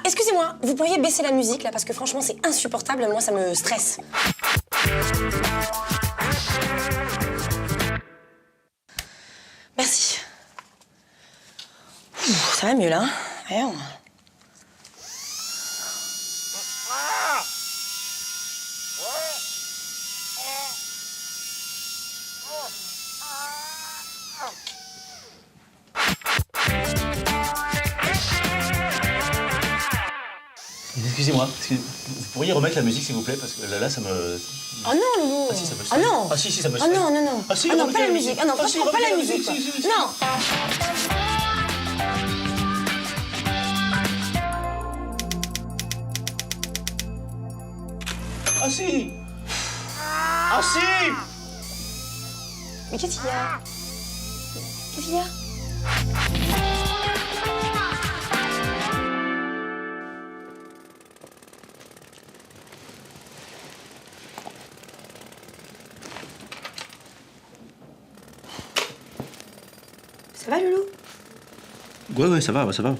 excusez-moi, vous pourriez baisser la musique, là, parce que franchement, c'est insupportable. Moi, ça me stresse. Merci. Ouh, ça va mieux, là. Voyons. Excusez-moi, vous pourriez remettre la musique s'il vous plaît, parce que là ça me... Oh non, Loulou. Ah si, ça me Oh non. Ah si, ça me Oh non, non, non. Ah si, oh non, remettez pas la musique. Ah non, franchement, pas la musique. Si, si, si. Non. Ah si. Ah si. Mais qu'est-ce qu'il y a? Qu'est-ce qu'il y a? Ça va, Loulou? Ouais, ça va, ça va.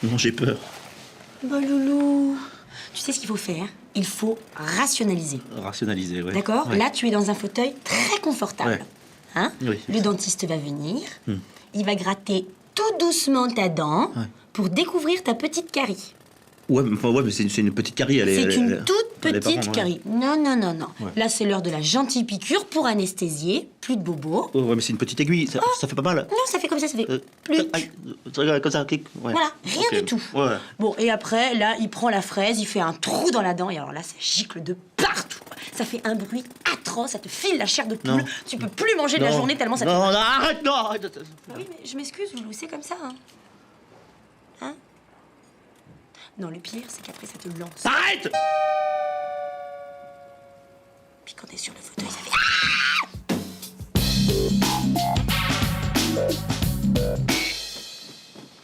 Non, j'ai peur. Bah, Loulou. Tu sais ce qu'il faut faire? Il faut rationaliser. Rationaliser, ouais. D'accord? Ouais. Là, tu es dans un fauteuil très confortable. Ouais. Hein? Oui. Le dentiste va venir. Il va gratter tout doucement ta dent pour découvrir ta petite carie. Ouais, mais c'est une petite carie, elle est... C'est une toute elle est pas petite grande, carie. Non, non, non, non. Ouais. Là, c'est l'heure de la gentille piqûre pour anesthésier. Plus de bobos. Oh, ouais, mais c'est une petite aiguille, ça fait pas mal. Non, ça fait comme ça fait plus. Aïe, regarde, comme ça, clic. Ouais. Voilà, rien Ok. du tout. Ouais. Bon, et après, là, il prend la fraise, il fait un trou dans la dent, et alors là, ça gicle de partout. Ça fait un bruit atroce, ça te file la chair de poule. Non. Tu peux plus manger de la Non. journée tellement ça te... Non, non, arrête, non, arrête. Bah oui, mais je m'excuse, Loulou, c'est comme ça, hein. Hein? Non, le pire, c'est qu'après, ça te lance. Arrête. Puis quand t'es sur le fauteuil, ça fait...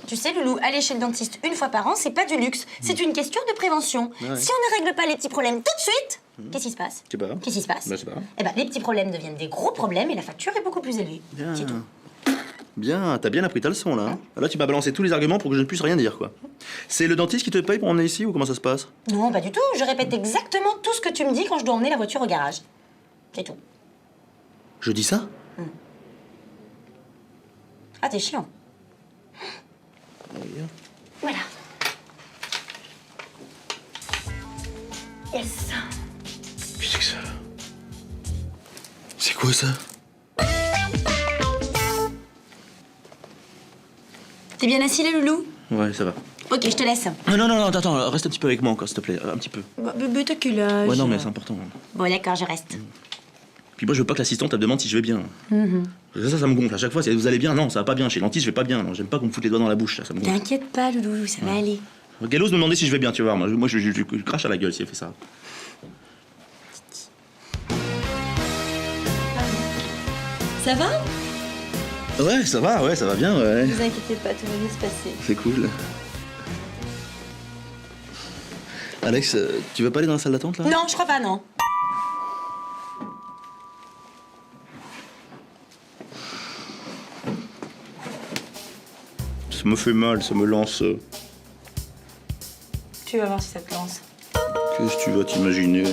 Tu sais, Loulou, aller chez le dentiste une fois par an, c'est pas du luxe. C'est une question de prévention. Ouais. Si on ne règle pas les petits problèmes tout de suite, qu'est-ce qui se passe? Je sais pas. Qu'est-ce qui se passe? Bah, je sais pas. Eh ben, les petits problèmes deviennent des gros problèmes et la facture est beaucoup plus élevée. Bien. C'est tout. Bien, t'as bien appris ta leçon, là. Hein. Là, tu m'as balancé tous les arguments pour que je ne puisse rien dire, quoi. C'est le dentiste qui te paye pour emmener ici ou comment ça se passe? Non, pas du tout. Je répète exactement tout ce que tu me dis quand je dois emmener la voiture au garage. C'est tout. Je dis ça? Ah, t'es chiant. Voilà. Yes. Qu'est-ce que c'est que ça? C'est quoi ça? T'es bien assis là, Loulou? Ouais, ça va. Ok, je te laisse. Ah, non, attends, reste un petit peu avec moi encore, s'il te plaît, un petit peu. Bah, bébé, t'as quel âge? Ouais, non, mais c'est important. Bon, d'accord, je reste. Puis moi, je veux pas que l'assistante, elle me demande si je vais bien. Ça me gonfle. À chaque fois, c'est vous allez bien? Non, ça va pas bien. Chez le dentiste, je vais pas bien. Non, j'aime pas qu'on me foute les doigts dans la bouche, ça me gonfle. T'inquiète pas, Loulou, ça va aller. Gallo me demandait si je vais bien, tu vois. Moi je crache à la gueule si elle fait ça. Ça va? Ouais, ça va bien, ouais. Ne vous inquiétez pas, tout va bien se passer. C'est cool. Alex, tu veux pas aller dans la salle d'attente, là? Non, je crois pas, non. Ça me fait mal, ça me lance. Tu vas voir si ça te lance. Qu'est-ce que tu vas t'imaginer? Là...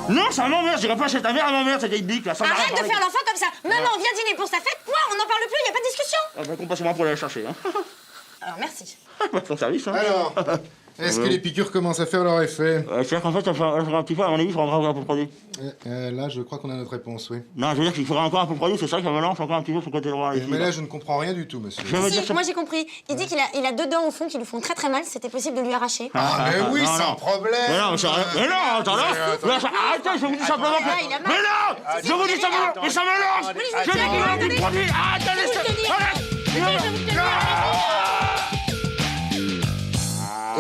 Non, ça m'emmerde, j'irai pas chez ta mère, à ma mère, cette vieille bique, là, sans Arrête de faire l'enfant comme ça. Maman vient dîner pour sa fête. Moi, on n'en parle plus, y a pas de discussion. Ah, bah, compte pas sur moi pour aller la chercher, hein. Alors, merci. Ton service, hein. Alors, est-ce que les piqûres commencent à faire leur effet? C'est-à-dire qu'en fait, ça fait un petit peu, à mon avis, il faudra encore un peu de produit. Là, je crois qu'on a notre réponse, oui. Non, je veux dire qu'il faudra encore un peu de produit, c'est ça que ça me lance encore un petit peu sur le côté droit, ici. Mais là, je ne comprends rien du tout, monsieur. Je veux dire, Si, ça- moi j'ai compris. Il dit qu'il a deux dents au fond qui lui font très très mal. C'était possible de lui arracher. Ah, mais oui, non, sans non. problème. Mais non, mais c'est rien. Mais non, attends, là, arrêtez, je vous dis simplement là, que... il a mal. Mais non, je vous dis simplement, mais ça me lance. Je dis qu'il a du produit. Attendez,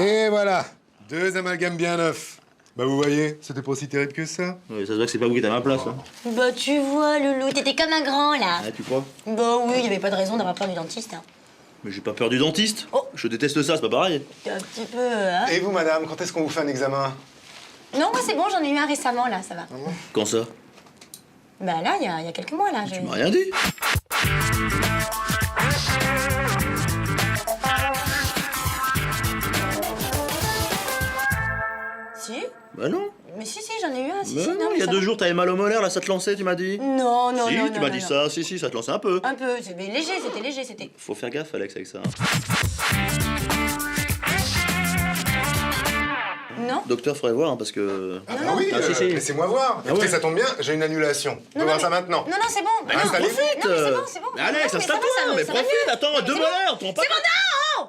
Et voilà, deux amalgames bien neufs. Bah, vous voyez, c'était pas aussi terrible que ça. Oui, ça se voit que c'est pas vous qui êtes à ma place, hein. Bah tu vois, Loulou, t'étais comme un grand là. Ah, tu crois? Bah oui, il y avait pas de raison d'avoir peur du dentiste. Hein. Mais j'ai pas peur du dentiste. Oh. Je déteste ça, c'est pas pareil. Un petit peu, hein. Et vous, madame, quand est-ce qu'on vous fait un examen? Non, moi c'est bon, j'en ai eu un récemment là, ça va. Quand ça? Bah là, il y a quelques mois là. Tu m'as rien dit. Si? Bah non. Mais si, j'en ai eu un. Si, Bah si, non, il y a ça 2 va. jours, t'avais mal au molaire, là, ça te lançait, tu m'as dit. Non, non, si, non, tu non, m'as non, dit non. ça, si, ça te lançait un peu. Un peu, mais léger, c'était. Faut faire gaffe, Alex, avec ça. Non? Docteur, faudrait voir, hein, parce que... Ah bah oui, Ah, si. laissez-moi voir. Écoutez, ouais. ça tombe bien, j'ai une annulation. On peut voir ça maintenant. Non, non, c'est bon. Bah, non, installez-vous. profite. Non, mais c'est bon. Mais Alex, Non, mais ça installe-toi, va, ça mais va profite, mieux. attends, Non, mais 2 c'est molaires, t'en pas... bon, non!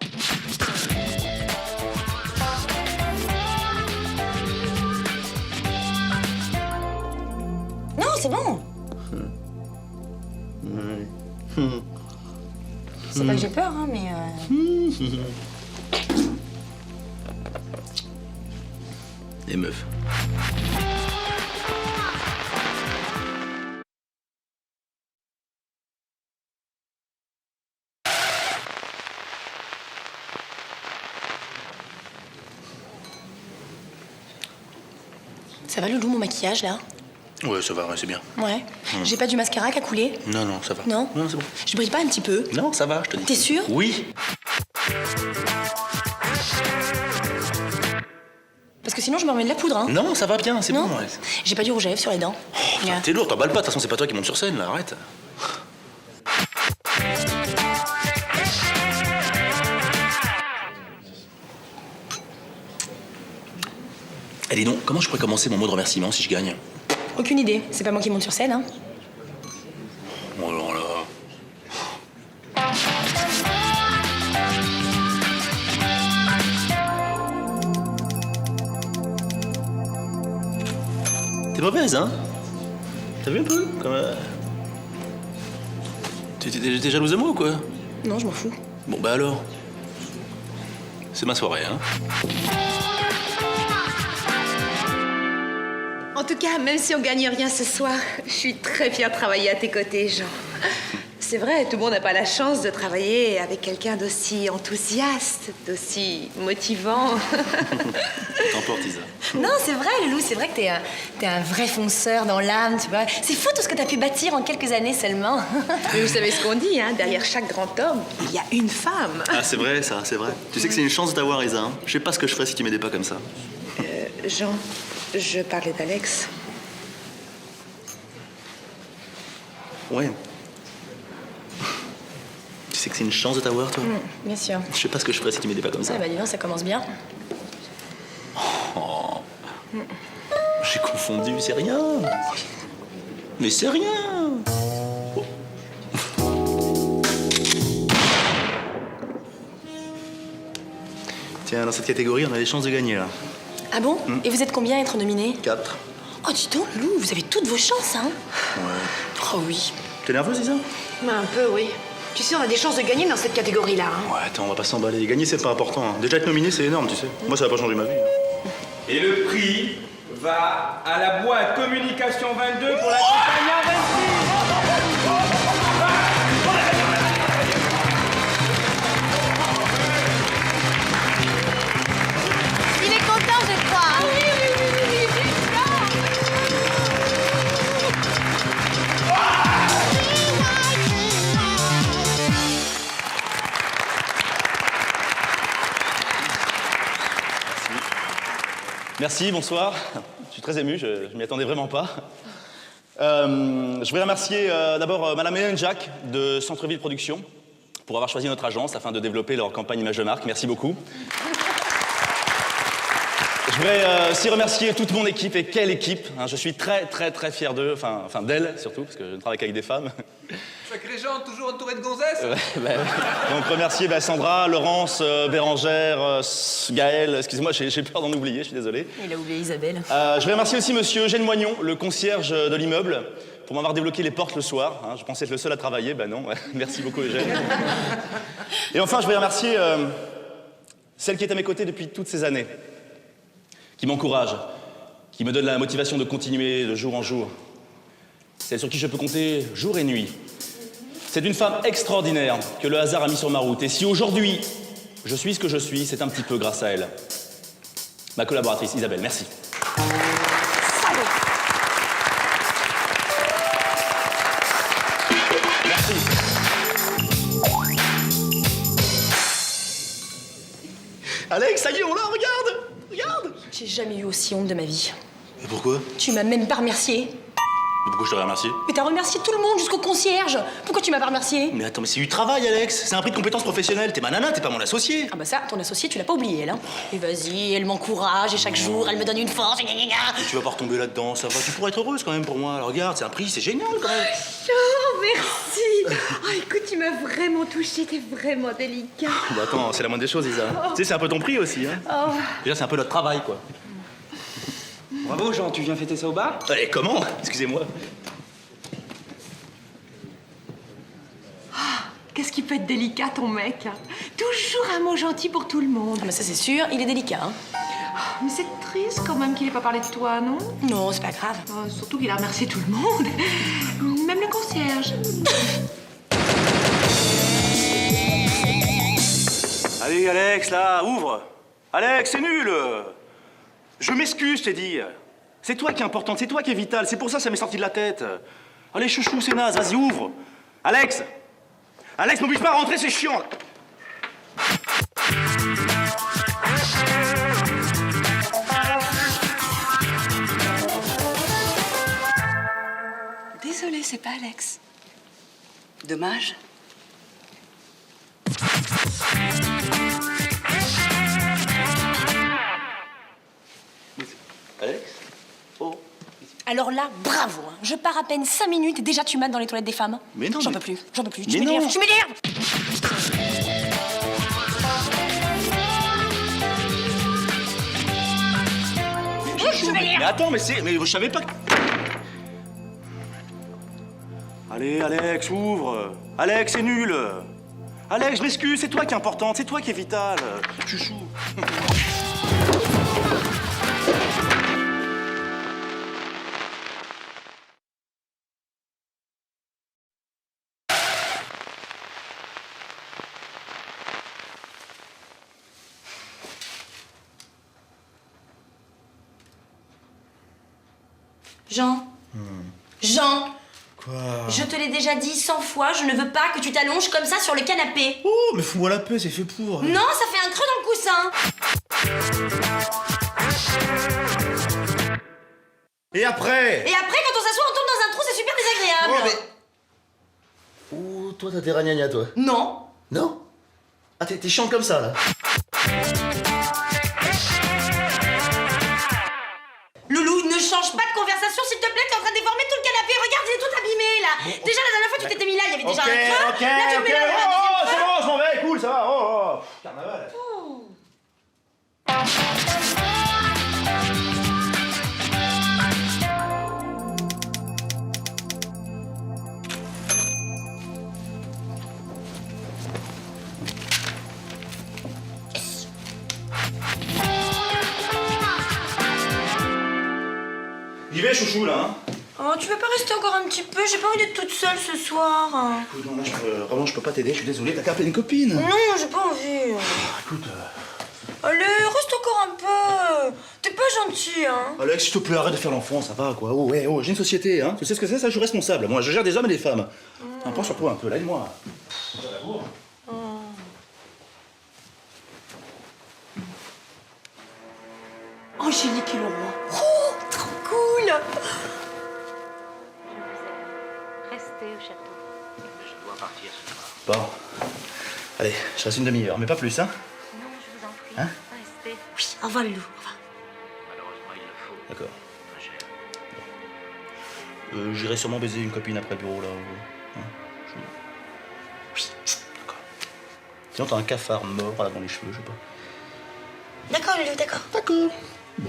Non, c'est bon. C'est pas que j'ai peur, hein, mais... Les meufs. Ça va, Loulou, mon maquillage, là? Ouais, ça va, ouais, c'est bien. Ouais. J'ai pas du mascara qui a coulé? Non, non, ça va. Non? Non, c'est bon. Je brille pas un petit peu? Non, ça va, je te dis. T'es sûr? Oui. Parce que sinon, je me remets de la poudre, hein? Non, ça va bien, c'est Non? bon. Ouais. J'ai pas du rouge à lèvres sur les dents. Putain, t'es lourd, t'emballes pas, de toute façon, c'est pas toi qui monte sur scène, là, arrête. Eh, dis donc, comment je pourrais commencer mon mot de remerciement si je gagne? Aucune idée. C'est pas moi qui monte sur scène, hein? Oh alors là... T'es mauvaise, hein? T'as vu un peu? Comme... T'es jalouse de moi ou quoi? Non, je m'en fous. Bon, bah alors. C'est ma soirée, hein? En tout cas, même si on gagne rien ce soir, je suis très fière de travailler à tes côtés, Jean. C'est vrai, tout le monde n'a pas la chance de travailler avec quelqu'un d'aussi enthousiaste, d'aussi motivant. T'emportes, Isa. Non, c'est vrai, Loulou, c'est vrai que t'es un vrai fonceur dans l'âme, tu vois. C'est fou tout ce que t'as pu bâtir en quelques années seulement. Mais vous savez ce qu'on dit, hein, derrière chaque grand homme, il y a une femme. Ah, c'est vrai, ça, c'est vrai. Tu sais que c'est une chance de t'avoir, Isa. Hein. Je sais pas ce que je ferais si tu m'aidais pas comme ça. Jean, je parlais d'Alex. Ouais. Tu sais que c'est une chance de t'avoir, toi? Bien sûr. Je sais pas ce que je ferais si tu m'aidais pas comme ça. Ah bah dis donc, ça commence bien. J'ai confondu, c'est rien. Mais c'est rien. Oh. Tiens, dans cette catégorie, on a des chances de gagner, là. Ah bon? Et vous êtes combien à être nominé? 4. Oh, dis donc, Loulou, vous avez toutes vos chances, hein? Ouais. Oh oui. T'es nerveuse, Isa? Un peu, oui. Tu sais, on a des chances de gagner dans cette catégorie-là. Hein. Ouais, attends, on va pas s'emballer. Gagner, c'est pas important. Hein. Déjà être nominé, c'est énorme, tu sais. Moi, ça va pas changer ma vie. Et le prix va à la boîte Communication 22 pour la campagne Investis. Il est content, je crois. Oui, Merci, bonsoir. Je suis très ému, je m'y attendais vraiment pas. Je voudrais remercier d'abord Madame Hélène Jacques de Centre-Ville Production pour avoir choisi notre agence afin de développer leur campagne image de marque. Merci beaucoup. Je voudrais aussi remercier toute mon équipe, et quelle équipe, hein. Je suis très fier d'eux, enfin d'elles surtout, parce que je ne travaille qu'avec des femmes. Sacré Jean, toujours entouré de gonzesses. Donc remercier Sandra, Laurence, Bérangère, Gaëlle, excusez-moi, j'ai peur d'en oublier, je suis désolé. Il a oublié Isabelle. Je voudrais remercier aussi monsieur Eugène Moignon, le concierge de l'immeuble, pour m'avoir débloqué les portes le soir. Hein. Je pensais être le seul à travailler, ben non. Merci beaucoup Eugène. Et enfin, je voudrais remercier celle qui est à mes côtés depuis toutes ces années, qui m'encourage, qui me donne la motivation de continuer de jour en jour. Celle sur qui je peux compter jour et nuit. C'est une femme extraordinaire que le hasard a mis sur ma route. Et si aujourd'hui, je suis ce que je suis, c'est un petit peu grâce à elle. Ma collaboratrice Isabelle, merci. Merci. Alex, ça y est, on l'a, regarde. Regarde. J'ai jamais eu aussi honte de ma vie. Et pourquoi? Tu m'as même pas remercié. Mais pourquoi je t'aurais remercié? Mais t'as remercié tout le monde jusqu'au concierge. Pourquoi tu m'as pas remercié? Mais attends, mais c'est du travail, Alex. C'est un prix de compétence professionnelle. T'es ma nana, t'es pas mon associé. Ah bah ça, ton associée, tu l'as pas oublié, elle. Hein. Et vas-y, elle m'encourage et chaque jour, elle me donne une force. Et tu vas pas retomber là-dedans, ça va. Tu pourrais être heureuse quand même pour moi. Alors regarde, c'est un prix, c'est génial quand même. Oh, merci. Oh, écoute, tu m'as vraiment touchée, t'es vraiment délicat. Bah attends, c'est la moindre des choses, Isa. Tu sais, c'est un peu ton prix aussi, hein. Déjà, c'est un peu notre travail, quoi. Bravo, Jean, tu viens fêter ça au bar? Allez, comment? Excusez-moi. Qu'est-ce qui peut être délicat, ton mec? Toujours un mot gentil pour tout le monde. Ah bah ça c'est sûr, il est délicat. Hein. Mais c'est triste quand même qu'il ait pas parlé de toi, non? Non, c'est pas grave. Surtout qu'il a remercié tout le monde. Même le concierge. Allez, Alex, là, ouvre. Alex, c'est nul. Je m'excuse, je t'ai dit. C'est toi qui est importante, c'est toi qui est vital. C'est pour ça que ça m'est sorti de la tête. Allez, chouchou, c'est naze, vas-y, ouvre. Alex! Alex, m'oblige pas à rentrer, c'est chiant. Désolée, c'est pas Alex. Dommage. Alex? Oh. Alors là, bravo. Hein. Je pars à peine 5 minutes et déjà tu mates dans les toilettes des femmes. Mais non, J'en mais- peux plus, j'en peux plus. Mais Tu m'énerves, non. tu m'énerves. Mais attends, mais je savais pas que... Allez, Alex, ouvre. Alex, c'est nul. Alex, je m'excuse, c'est toi qui est importante, c'est toi qui est vital. Chouchou. Jean. Jean. Quoi? Je te l'ai déjà dit 100 fois, je ne veux pas que tu t'allonges comme ça sur le canapé. Oh, mais fous-moi la paix, c'est fait pour. Non, ça fait un creux dans le coussin. Et après? Et après, quand on s'assoit, on tombe dans un trou, c'est super désagréable. Ouh, toi t'as des ragnagnas, toi. Non. Non? Ah, t'es chiante comme ça, là. Loulou, ne change pas de conversation, s'il te plaît, t'es en train de déformer tout le canapé. Regarde, il est tout abîmé, là. Déjà, la dernière fois, tu t'étais mis là, il y avait déjà un creux. Là, tu me mets là, la deuxième Oh, c'est fois. bon, je m'en vais, cool, ça va. Oh. Carnaval. J'y vais, chouchou, là. Hein. Oh, tu veux pas rester encore un petit peu? J'ai pas envie d'être toute seule ce soir. Écoute, non, là, vraiment, je peux pas t'aider, je suis désolé, t'as qu'à appeler une copine. Non, j'ai pas envie. Écoute, Allez, reste encore un peu. T'es pas gentil, hein. Alex, s'il te plaît, arrête de faire l'enfant, ça va, quoi. Oh, ouais, oh, j'ai une société, hein. Tu sais ce que c'est, ça, je suis responsable. Moi, je gère des hommes et des femmes. Prends sur toi un peu, là, aide-moi. Angélique et Laurent. Oh, trop cool. Restez au château. Je dois partir ce soir. Bon. Allez, je reste une demi-heure, mais pas plus, hein. Non, je vous en prie. Hein? Restez. Oui, au revoir, Loulou. Au revoir. Malheureusement, il le faut. D'accord. Angèle. J'irai sûrement baiser une copine après le bureau, là. Hein, oui, d'accord. Sinon, t'as un cafard mort, là, dans les cheveux, je sais pas. D'accord, Loulou, d'accord. D'accord. Vous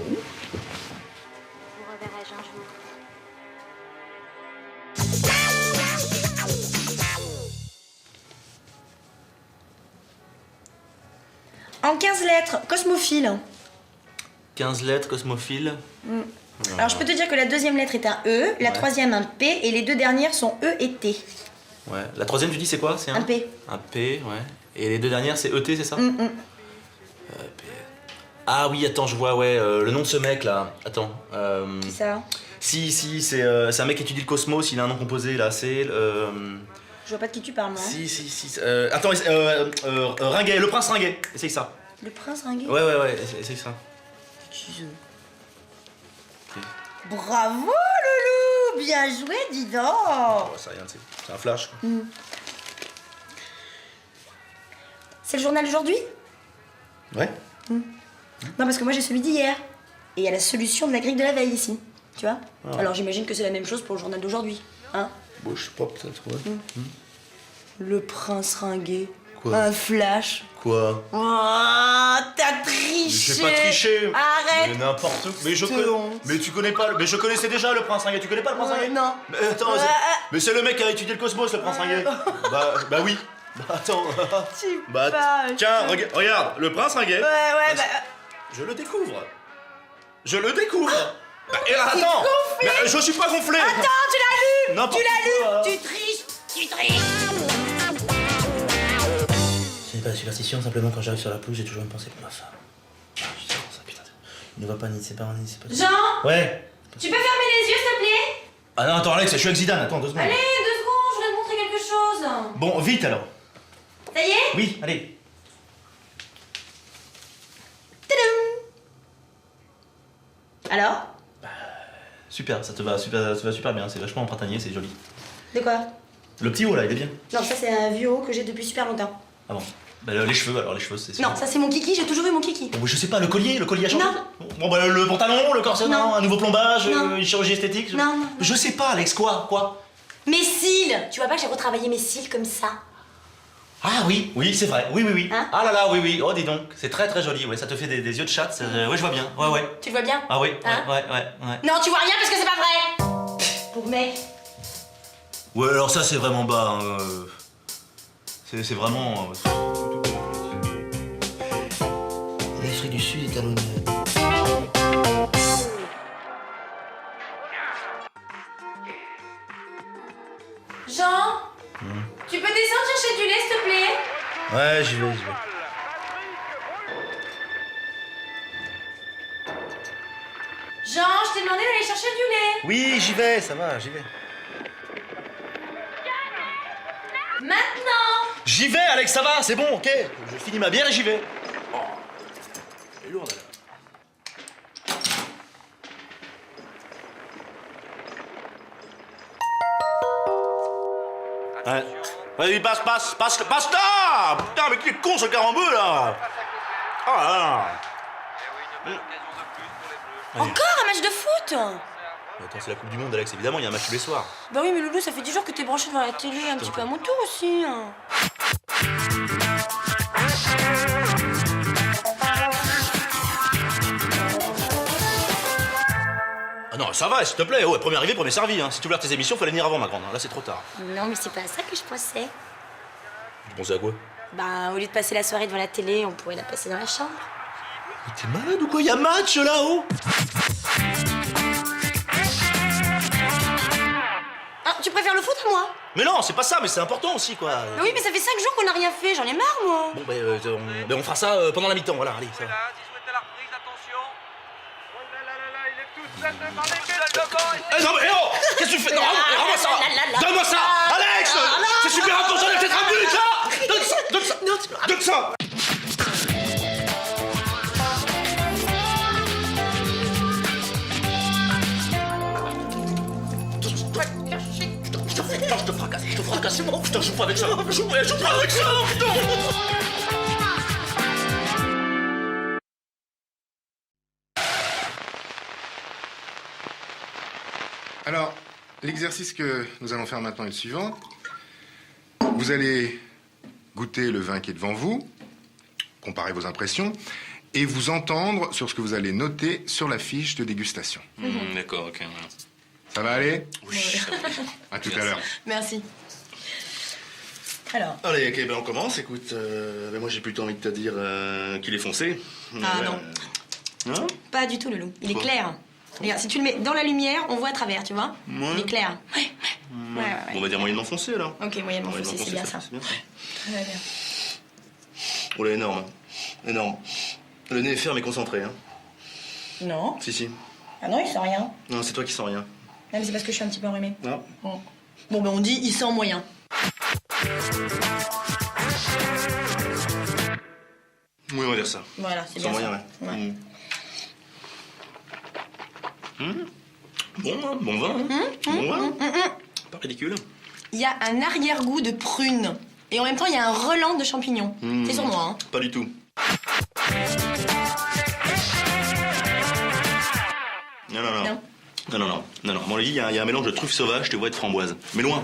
reverrai-je un jour. En 15 lettres, cosmophile. 15 lettres, cosmophile. Alors, je peux te dire que la deuxième lettre est un E, la troisième un P, et les deux dernières sont E et T. Ouais. La troisième, tu dis, c'est quoi? C'est Un P. Un P, ouais. Et les deux dernières, c'est ET, c'est ça? Mm. P. Ah oui, attends, je vois, ouais, le nom de ce mec, là. Attends. C'est ça. Si, c'est un mec qui étudie le cosmos, il a un nom composé, là. C'est... Je vois pas de qui tu parles, moi. Si. Attends, Ringuet, le prince Ringuet. Essaye ça. Le prince ringué? Ouais, c'est ça. Bravo, Loulou! Bien joué, dis donc! Oh, c'est rien, c'est un flash, quoi. C'est le journal d'aujourd'hui? Ouais. Non, parce que moi j'ai celui d'hier. Et il y a la solution de la grille de la veille ici. Tu vois? Alors j'imagine que c'est la même chose pour le journal d'aujourd'hui. Hein? Bon, je sais pas, peut-être, ouais. Le prince ringué. Quoi? Un flash. Quoi? Oh, t'as triché! J'ai pas triché. Arrête! Mais n'importe quoi. Mais je Te honte. Mais tu connais pas. Mais je connaissais déjà le prince ringué. Tu connais pas le prince ringué? Non. Mais attends, mais c'est le mec qui a étudié le cosmos, le prince ringué. Bah oui. Bah attends. Tu Bah parles. tiens, regarde, le prince ringué. Ouais, bah. Je le découvre. Bah, et attends. Mais, je suis pas gonflé. Attends, tu l'as lu! N'importe Tu l'as quoi. lu! Tu triches! Ce n'est pas la superstition, simplement quand j'arrive sur la pelouse, j'ai toujours une pensée pour ma femme. Ah, putain, ça, putain. Il ne voit pas ni ses parents ni ses potes. Jean! Ouais. Tu peux fermer les yeux, s'il te plaît? Ah non, attends, Alex, je suis avec Zidane, attends 2 secondes. Allez, 2 secondes, je voudrais te montrer quelque chose. Bon, vite alors. Ça y est? Oui, allez. Tadam! Alors? Super, ça te va super bien, c'est vachement printanier, c'est joli. De quoi? Le petit haut là, il est bien. Non, ça c'est un vieux haut que j'ai depuis super longtemps. Ah bon. Bah, les cheveux, c'est. Non, ça c'est mon kiki, j'ai toujours eu mon kiki. Bon, je sais pas, le collier a changé. Non. Bon, bah, le pantalon, le corset, Non. un nouveau plombage, Non. une chirurgie esthétique. Non. Je sais pas, Alex, quoi? Mes cils! Tu vois pas que j'ai retravaillé mes cils comme ça? Ah oui, c'est vrai, oui. Hein? Ah là là, oui, oh dis donc, c'est très très joli, ouais, ça te fait des yeux de chatte, ouais, je vois bien, ouais. Tu le vois bien? Ah oui, Hein? ouais. Non, tu vois rien parce que c'est pas vrai! Pour mec. Ouais, alors ça c'est vraiment bas, hein, c'est vraiment... L'Afrique du Sud est à l'honneur. Jean? Tu peux descendre chercher du lait, s'il te plaît? Ouais, j'y vais. Jean, je t'ai demandé d'aller chercher du lait. Oui, j'y vais, ça va, j'y vais. Maintenant! J'y vais, Alex, ça va, c'est bon, ok. Je finis ma bière et j'y vais. Oh, elle est lourde, elle. Ouais. Vas-y, passe là! Putain, mais qui est con ce carambeu là! Oh là là! Encore un match de foot? Attends, c'est la Coupe du Monde, Alex, évidemment, il y a un match tous les soirs. Bah oui, mais Loulou, ça fait 10 jours que t'es branché devant la télé, un petit peu à mon tour aussi. Ah non, ça va, s'il te plaît, ouais, premier arrivé, premier servi. Hein. Si tu ouvres tes émissions, fallait venir avant, ma grande. Là, c'est trop tard. Non, mais c'est pas à ça que je pensais. Tu pensais à quoi? Bah, au lieu de passer la soirée devant la télé, on pourrait la passer dans la chambre. Mais t'es malade ou quoi? Y a match là-haut? Ah, tu préfères le foot à moi? Mais non, c'est pas ça, mais c'est important aussi, quoi. Mais oui, mais ça fait 5 jours qu'on n'a rien fait, j'en ai marre, moi. Bon, on fera ça pendant la mi-temps, voilà, allez, ça va. Eh non, mais oh! Qu'est-ce que tu fais? Non, rends-moi ça! Donne-moi ça! Alex! C'est super important d'être un but, là! Donne ça! Je te fracasse, c'est bon, putain, je joue pas avec ça! Je joue pas avec ça, putain! Alors, l'exercice que nous allons faire maintenant est le suivant. Vous allez goûter le vin qui est devant vous, comparer vos impressions, et vous entendre sur ce que vous allez noter sur la fiche de dégustation. D'accord, ok. Ça va aller? Oui, ça va. À tout à l'heure. Merci. Alors. Allez, ok, ben on commence. Écoute, moi j'ai plutôt envie de te dire qu'il est foncé. Ah non. Hein? Pas du tout, Loulou. Il est Quoi? clair. Regarde, si tu le mets dans la lumière, on voit à travers, tu vois? Ouais. Il est clair. Ouais. Bon, on va dire moyennement foncé alors. Ok, moyennement foncé, c'est bien ça. C'est bien ça. Très bien. Oh là, énorme. Énorme. Le nez est ferme et concentré, hein. Non. Si. Ah non, il sent rien. Non, c'est toi qui sens rien. Non, mais c'est parce que je suis un petit peu enrhumée. Non. Bon, ben on dit, il sent moyen. Oui, on va dire ça. Voilà, c'est Sans bien moyen, ça. ouais. Bon, hein, bon vin. Hein. Bon vin. Pas ridicule. Il y a un arrière-goût de prune. Et en même temps, il y a un relent de champignons. C'est sur moi, hein. Pas du tout. Non. Non. À mon avis, il y a un mélange de truffes sauvages, tu vois, et de framboises. Mais loin.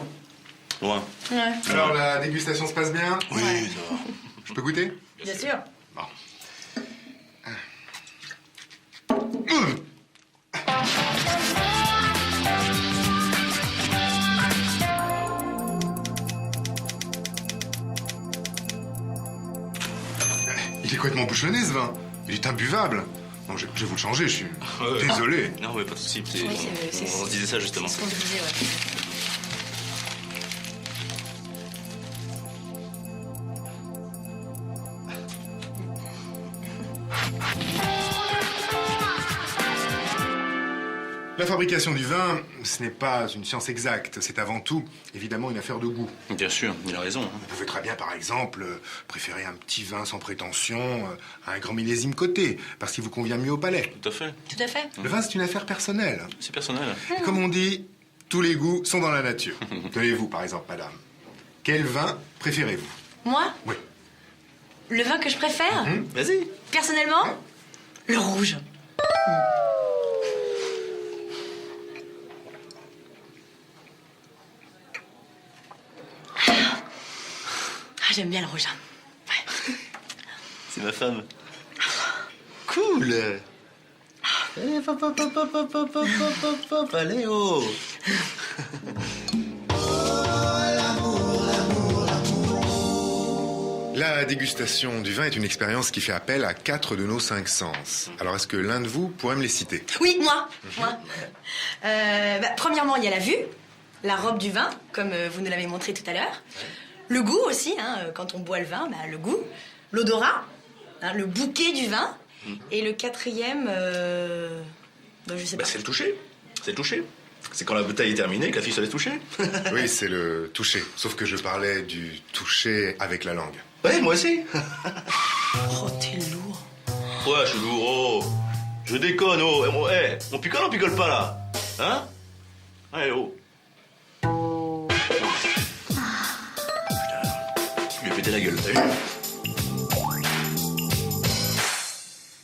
Loin. Ouais. Alors, la dégustation se passe bien? Oui, ça va. Je peux goûter? Bien sûr. Bon. Il est complètement bouchonné, ce vin. Il est imbuvable. Non, je vais vous le changer, je suis désolé. Non, mais pas de soucis. Oui, c'est On se disait ça, justement. ce qu'on se disait, ouais. La fabrication du vin, ce n'est pas une science exacte. C'est avant tout, évidemment, une affaire de goût. Bien sûr, il a raison. Vous pouvez très bien, par exemple, préférer un petit vin sans prétention à un grand millésime coté, parce qu'il vous convient mieux au palais. Tout à fait. Tout à fait. Le vin, c'est une affaire personnelle. C'est personnel. Et comme on dit, tous les goûts sont dans la nature. Tenez-vous, par exemple, madame. Quel vin préférez-vous? Moi, Oui. le vin que je préfère, Vas-y. personnellement, le rouge. Ah, j'aime bien le rouge. Ouais. C'est ma femme. Cool. Allez, hop, allez, oh. La dégustation du vin est une expérience qui fait appel à 4 de nos 5 sens. Alors, est-ce que l'un de vous pourrait me les citer? Oui, moi. Premièrement, il y a la vue, la robe du vin, comme vous nous l'avez montré tout à l'heure. Le goût aussi, hein, quand on boit le vin, le goût. L'odorat, hein, le bouquet du vin. Et le quatrième, je sais pas. C'est le toucher. C'est le toucher. C'est quand la bouteille est terminée que la fille se laisse toucher. Oui, c'est le toucher. Sauf que je parlais du toucher avec la langue. Ouais, moi aussi. Oh, t'es lourd. Ouais, je suis lourd. Oh. Je déconne, oh. On picole pas, là. Hein? Allez, oh. Putain. Je lui ai pété la gueule, t'as vu?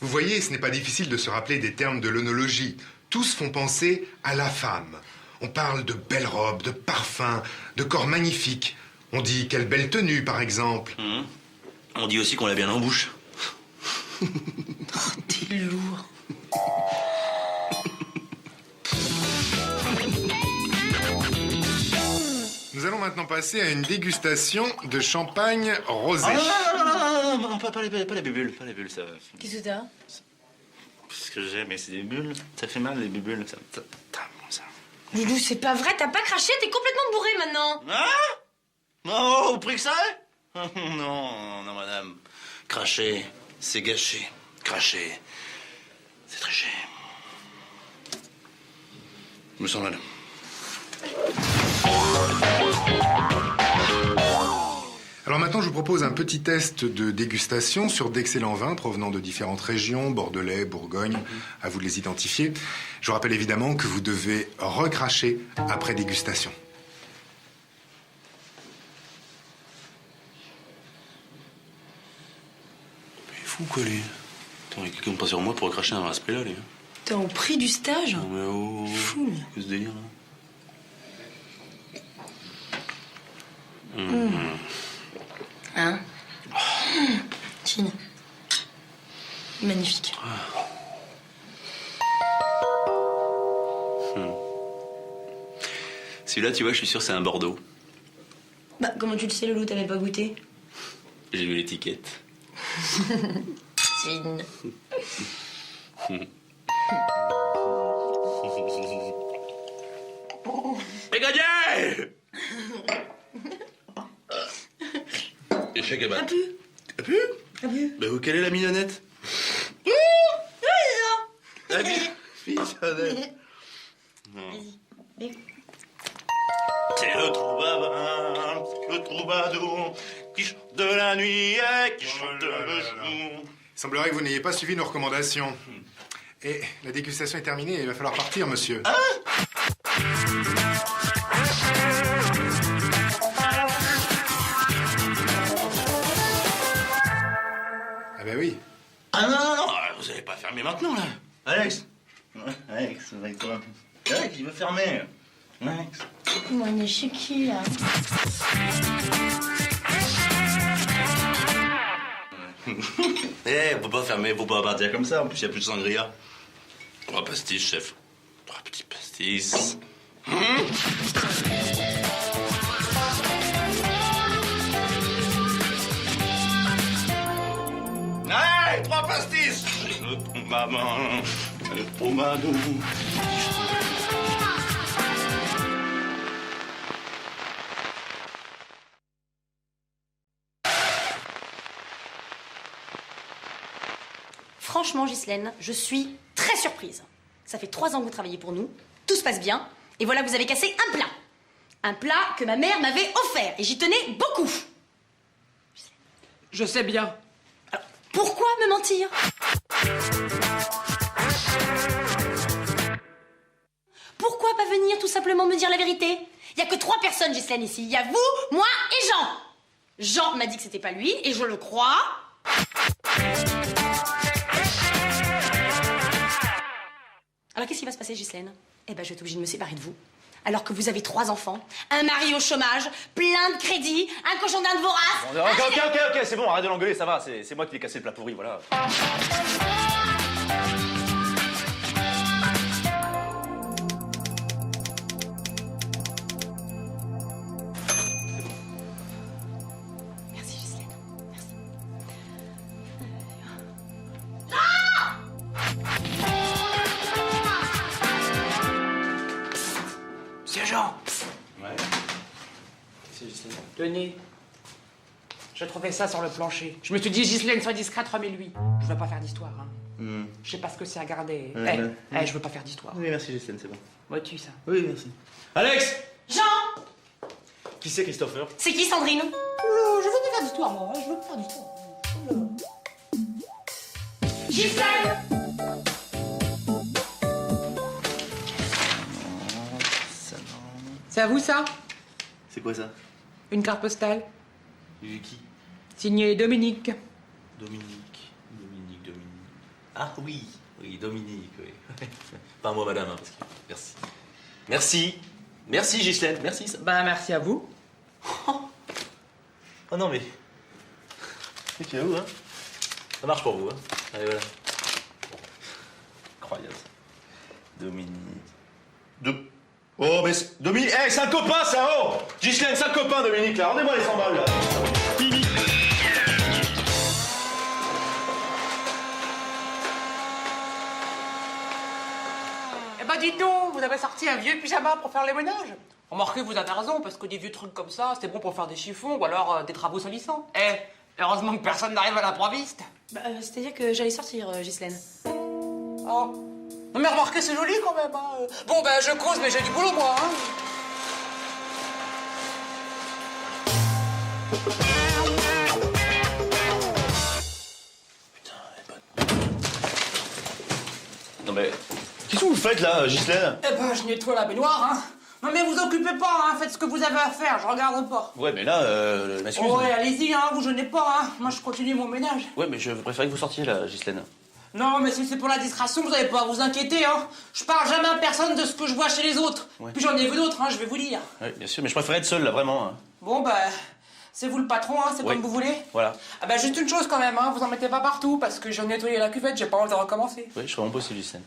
Vous voyez, ce n'est pas difficile de se rappeler des termes de l'œnologie. Tous font penser à la femme. On parle de belles robes, de parfums, de corps magnifiques. On dit quelle belle tenue, par exemple. On dit aussi qu'on l'a bien en bouche. Oh, t'es lourd. Nous allons maintenant passer à une dégustation de champagne rosé. Non, pas les bulles, ça. Qu'est-ce que t'as? Ce que j'ai, mais c'est des bulles. Ça fait mal, les bulles. Ça. Loulou, c'est pas vrai, t'as pas craché, t'es complètement bourré maintenant. Hein? Non, au prix que ça est? Non, madame. Cracher, c'est gâcher. Cracher, c'est tricher. Je me sens mal. Alors maintenant, je vous propose un petit test de dégustation sur d'excellents vins provenant de différentes régions, Bordelais, Bourgogne, à vous de les identifier. Je vous rappelle évidemment que vous devez recracher après dégustation. Il est fou, quoi, lui. Attends, il y a quelqu'un de pas sur moi pour recracher un vin à ce prix-là, lui. T'es au prix du stage? Non, mais oh. Fou, lui. Qu'est-ce que ce délire, là? Hein? Chine. Magnifique. Celui-là, tu vois, je suis sûr, c'est un Bordeaux. Bah, comment tu le sais, Loulou, t'avais pas goûté? J'ai vu l'étiquette. Chine. Brigadier! Échec à battre. T'as pu? Bah, quelle est la mignonnette? La mignonnette. Non. C'est le trou babin, le troubadour qui chante de la nuit et qui chante le jour. Il semblerait que vous n'ayez pas suivi nos recommandations. Et la dégustation est terminée, il va falloir partir, monsieur. Ah Ben oui. Ah non, vous allez pas fermer maintenant, là. Alex. Ouais, Alex, avec toi. Alex, il veut fermer. Alex. Moi, on est chez qui, là? On peut pas fermer, faut pas partir comme ça. En plus, il y a plus de sangria. 3 pastis, chef. 3 petits pastis. Allez, 3 pastis. Je veux ton maman, le troubadour. Franchement, Ghislaine, je suis très surprise. Ça fait 3 ans que vous travaillez pour nous, tout se passe bien, et voilà, vous avez cassé un plat. Un plat que ma mère m'avait offert, et j'y tenais beaucoup. Je sais bien. Alors, pourquoi me mentir? Pourquoi pas venir tout simplement me dire la vérité? Il y a que 3 personnes, Ghislaine, ici. Il y a vous, moi et Jean. Jean m'a dit que c'était pas lui, et je le crois. Alors qu'est-ce qui va se passer, Ghislaine? Eh ben, je vais être obligée de me séparer de vous. Alors que vous avez 3 enfants, un mari au chômage, plein de crédits, un cochon d'Inde vorace... Ok, c'est bon, arrête de l'engueuler, ça va. C'est moi qui ai cassé le plat pourri, voilà. Merci, Ghislaine. Merci. C'est Jean. Ouais. C'est Ghislaine. Tenez. J'ai trouvé ça sur le plancher. Je me suis dit, Ghislaine, sois discrète, remets-lui. Je veux pas faire d'histoire, hein. Je sais pas ce que c'est à garder. Je veux pas faire d'histoire. Oui, merci Ghislaine, c'est bon. Vois-tu ça? Oui, merci. Alex! Jean! Qui c'est Christopher? C'est qui, Sandrine? Je veux pas faire d'histoire, moi. Je veux pas faire d'histoire. Ghislaine! C'est à vous, ça? C'est quoi ça? Une carte postale. Qui? Signée Dominique. Dominique. Ah oui, Dominique, oui. Pas moi, madame, hein, parce que... Merci. Merci, Ghislaine, merci. Ben, merci à vous. Oh non, mais... C'est à vous, hein. Ça marche pour vous, hein. Allez, voilà. Incroyable. Dominique... Oh, mais... Dominique... Eh, c'est un copain, ça, oh! Ghislaine, c'est un copain, Dominique, là. Rendez-moi les 100 balles, là. Eh ben, dites donc, vous avez sorti un vieux pyjama pour faire les ménages. Remarquez, vous avez raison, parce que des vieux trucs comme ça, c'est bon pour faire des chiffons ou alors des travaux salissants. Heureusement que personne n'arrive à l'improviste. Bah, c'est-à-dire que j'allais sortir, Ghislaine. Oh. Non mais remarquez, c'est joli quand même, hein. Bon, ben, je cause, mais j'ai du boulot, moi, hein. Non, mais... Qu'est-ce que vous faites, là, Ghislaine? Eh ben, je nettoie la baignoire, hein. Non mais vous occupez pas, hein, faites ce que vous avez à faire, je regarde pas. Ouais, mais là, m'excuse. Oh, ouais, allez-y, hein, vous gênez pas, hein. Moi, je continue mon ménage. Ouais, mais je préférais que vous sortiez, là, Ghislaine. Non, mais si c'est pour la distraction, vous n'avez pas à vous inquiéter, hein. Je parle jamais à personne de ce que je vois chez les autres. Ouais. Puis j'en ai vu d'autres, hein, je vais vous dire. Ouais, bien sûr, mais je préférais être seul, là, vraiment. Hein. Bon, bah, c'est vous le patron, hein, c'est Oui. comme vous voulez. Voilà. Ah bah, juste une chose quand même, hein, vous en mettez pas partout, parce que j'ai nettoyé la cuvette, j'ai pas envie de recommencer. Oui, je serais vraiment possible, Ghislaine.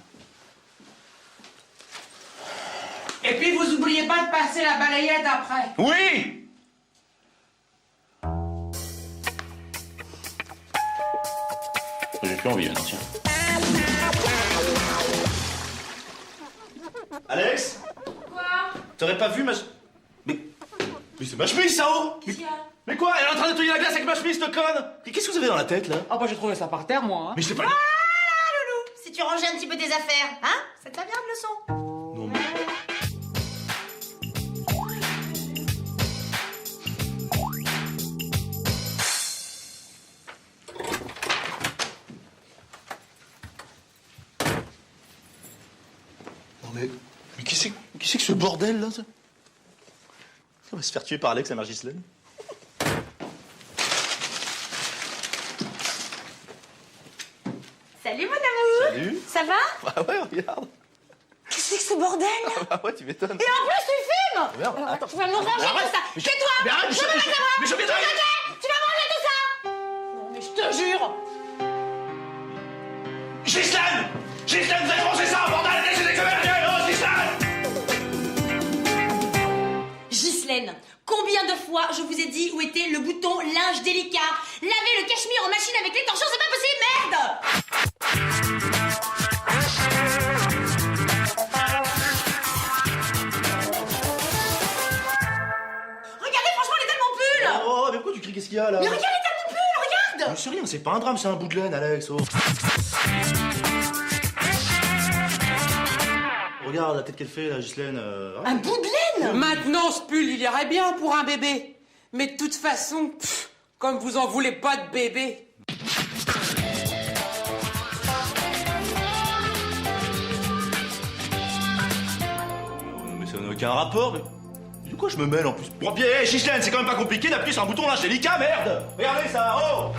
Et puis, vous oubliez pas de passer la balayette après. Oui! J'ai plus envie, maintenant, tiens. Alex? Quoi? T'aurais pas vu ma... Mais c'est ma chemise, ça, oh! Mais quoi? Elle est en train de nettoyer la glace avec ma chemise, cette conne! Mais qu'est-ce que vous avez dans la tête, là? Ah bah, j'ai trouvé ça par terre, moi, hein. Mais je t'ai pas... Si tu rangeais un petit peu tes affaires, hein? Ça te va bien de leçon? Non, mais... Mais qui c'est que ce bordel là? On va se faire tuer par Alex, la mère Ghislaine. Salut mon amour. Salut. Ça va? Bah ouais, regarde. Qu'est-ce que c'est que ce bordel? Ah bah ouais, tu m'étonnes. Et en plus tu filmes. Merde, attends. Tu vas me ranger tout ça. Tais-toi. Mais arrête, Je veux pas savoir. mais je vais Tu vas manger tout ça. Non mais je te jure. Ghislaine! Ghislaine, vous avez rangé ça, bordel! Laissez que merde! Oh, Ghislaine! Ghislaine, combien de fois je vous ai dit où était le bouton linge délicat? Laver le cachemire en machine avec les torchons, c'est pas possible, merde! Regardez, franchement, l'état de mon pull! Oh, mais pourquoi tu cries? Qu'est-ce qu'il y a là? Mais regarde l'état de mon pull, regarde! Mais c'est rien, c'est pas un drame, c'est un bout de laine, Alex. Oh. Regarde la tête qu'elle fait, là, Ghislaine. Un bout de laine! Maintenant, ce pull, il irait bien pour un bébé. Mais de toute façon, comme vous en voulez pas de bébé. Mais ça n'a aucun rapport. Mais... Du coup, je me mêle en plus. Bon, bien, Ghislaine, c'est quand même pas compliqué d'appuyer sur un bouton là, c'est délicat, merde! Regardez ça, oh!